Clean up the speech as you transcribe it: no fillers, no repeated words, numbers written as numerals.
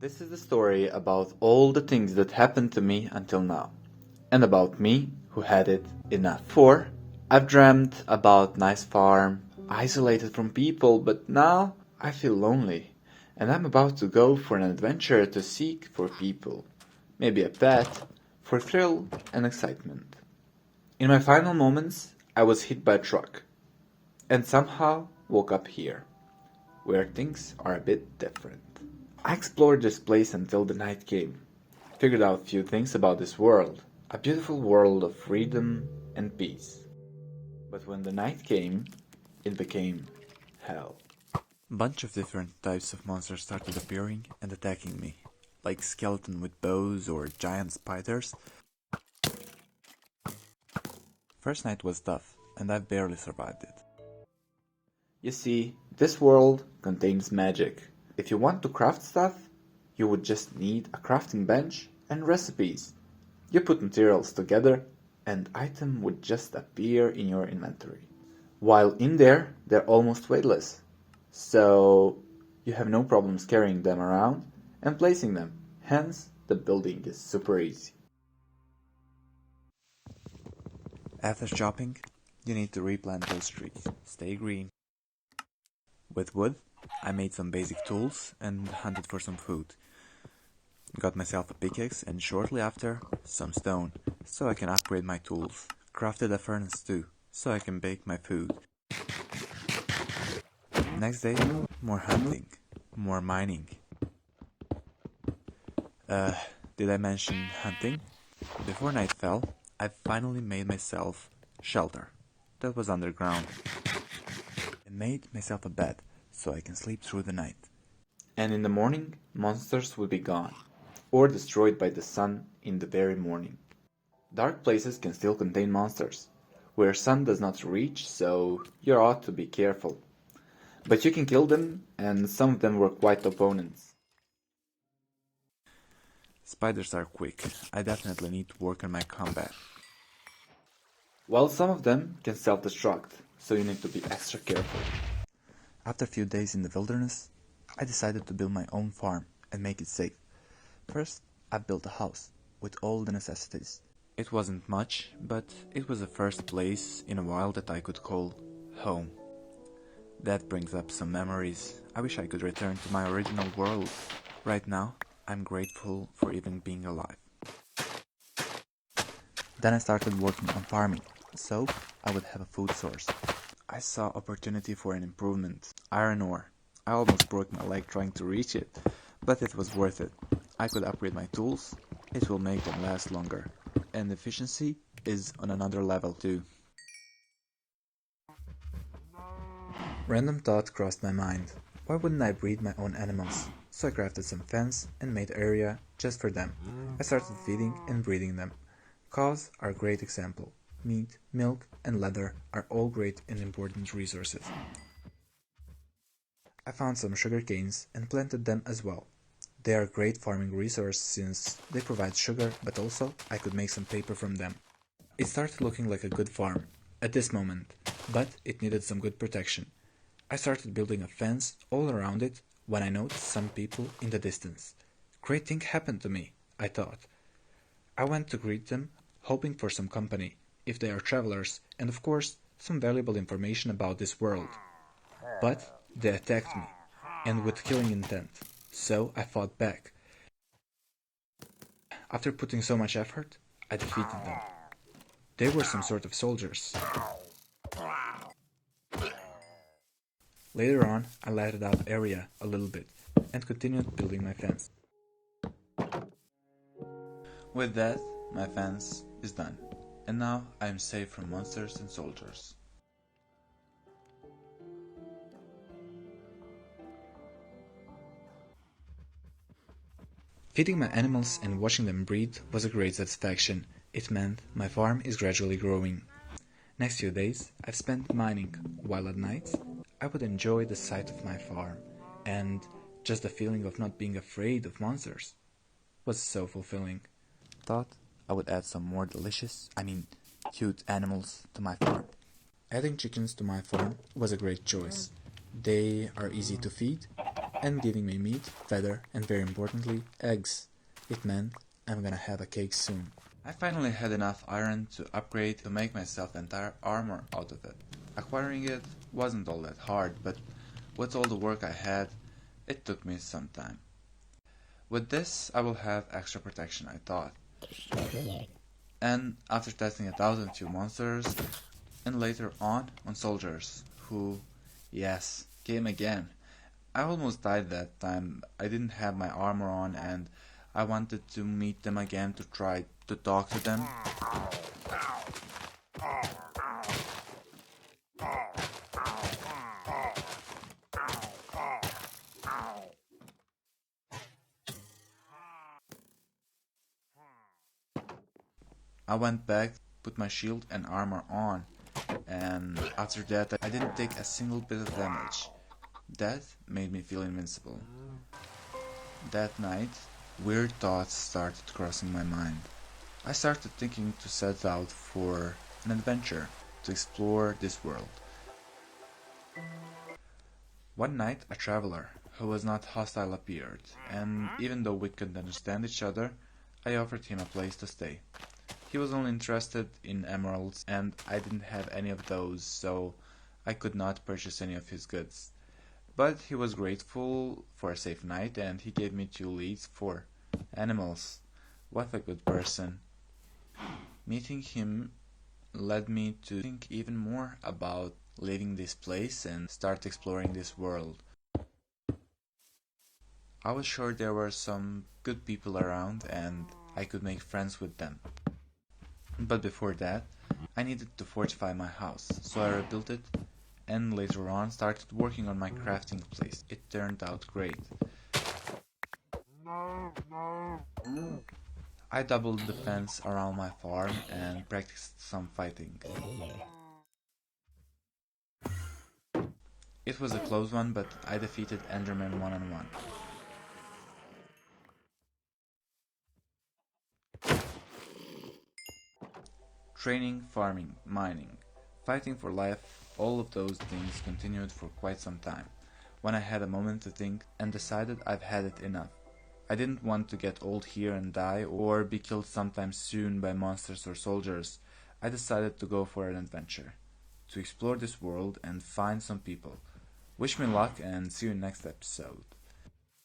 This is the story about all the things that happened to me until now, and about me who had it enough. For I've dreamt about nice farm, isolated from people, but now I feel lonely, and I'm about to go for an adventure to seek for people, maybe a pet, for thrill and excitement. In my final moments, I was hit by a truck, and somehow woke up here, where things are a bit different. I explored this place until the night came. Figured out a few things about this world. A beautiful world of freedom and peace. But when the night came, it became hell. Bunch of different types of monsters started appearing and attacking me. Like skeleton with bows or giant spiders. First night was tough, and I've barely survived it. You see, this world contains magic. If you want to craft stuff, you would just need a crafting bench and recipes. You put materials together and item would just appear in your inventory. While in there, they're almost weightless. So you have no problems carrying them around and placing them. Hence, the building is super easy. After chopping, you need to replant those trees. Stay green. With wood, I made some basic tools and hunted for some food. Got myself a pickaxe and shortly after, some stone, so I can upgrade my tools. Crafted a furnace too, so I can bake my food. Next day, more hunting, more mining. Did I mention hunting? Before night fell, I finally made myself shelter. That was underground. I made myself a bed, so I can sleep through the night. And in the morning, monsters will be gone, or destroyed by the sun in the very morning. Dark places can still contain monsters, where sun does not reach, so you ought to be careful. But you can kill them, and some of them were quite opponents. Spiders are quick. I definitely need to work on my combat. While some of them can self-destruct, so you need to be extra careful. After a few days in the wilderness, I decided to build my own farm and make it safe. First, I built a house with all the necessities. It wasn't much, but it was the first place in a while that I could call home. That brings up some memories. I wish I could return to my original world. Right now, I'm grateful for even being alive. Then I started working on farming, so I would have a food source. I saw opportunity for an improvement. Iron ore. I almost broke my leg trying to reach it, but it was worth it. I could upgrade my tools, it will make them last longer, and efficiency is on another level too. Random thought crossed my mind. Why wouldn't I breed my own animals? So I crafted some fence and made area just for them. I started feeding and breeding them. Cows are a great example. Meat, milk, and leather are all great and important resources. I found some sugar canes and planted them as well. They are a great farming resource since they provide sugar, but also I could make some paper from them. It started looking like a good farm at this moment, but it needed some good protection. I started building a fence all around it when I noticed some people in the distance. Great thing happened to me, I thought. I went to greet them, hoping for some company, if they are travelers, and of course, some valuable information about this world. But they attacked me, and with killing intent, so I fought back. After putting so much effort, I defeated them. They were some sort of soldiers. Later on, I lighted up area a little bit, and continued building my fence. With that, my fence is done, and now I am safe from monsters and soldiers. Feeding my animals and watching them breed was a great satisfaction. It meant my farm is gradually growing. Next few days, I've spent mining, while at nights, I would enjoy the sight of my farm, and just the feeling of not being afraid of monsters was so fulfilling. Thought I would add some more cute animals to my farm. Adding chickens to my farm was a great choice. They are easy to feed, and giving me meat, feather, and very importantly, eggs. It meant I'm gonna have a cake soon. I finally had enough iron to upgrade to make myself the entire armor out of it. Acquiring it wasn't all that hard, but with all the work I had, it took me some time. With this, I will have extra protection, I thought. And after testing it out on a few monsters, and later on soldiers, who, yes, came again. I almost died that time. I didn't have my armor on and I wanted to meet them again to try to talk to them. I went back, put my shield and armor on, and after that I didn't take a single bit of damage. That made me feel invincible. That night, weird thoughts started crossing my mind. I started thinking to set out for an adventure, to explore this world. One night, a traveler who was not hostile appeared, and even though we couldn't understand each other, I offered him a place to stay. He was only interested in emeralds, and I didn't have any of those, so I could not purchase any of his goods. But he was grateful for a safe night, and he gave me 2 leads for animals. What a good person. Meeting him led me to think even more about leaving this place and start exploring this world. I was sure there were some good people around and I could make friends with them. But before that, I needed to fortify my house, so I rebuilt it and later on started working on my crafting place. It turned out great. I doubled the fence around my farm and practiced some fighting. It was a close one, but I defeated Enderman one-on-one. Training, farming, mining, fighting for life, all of those things continued for quite some time, when I had a moment to think and decided I've had it enough. I didn't want to get old here and die or be killed sometime soon by monsters or soldiers. I decided to go for an adventure, to explore this world and find some people. Wish me luck and see you next episode.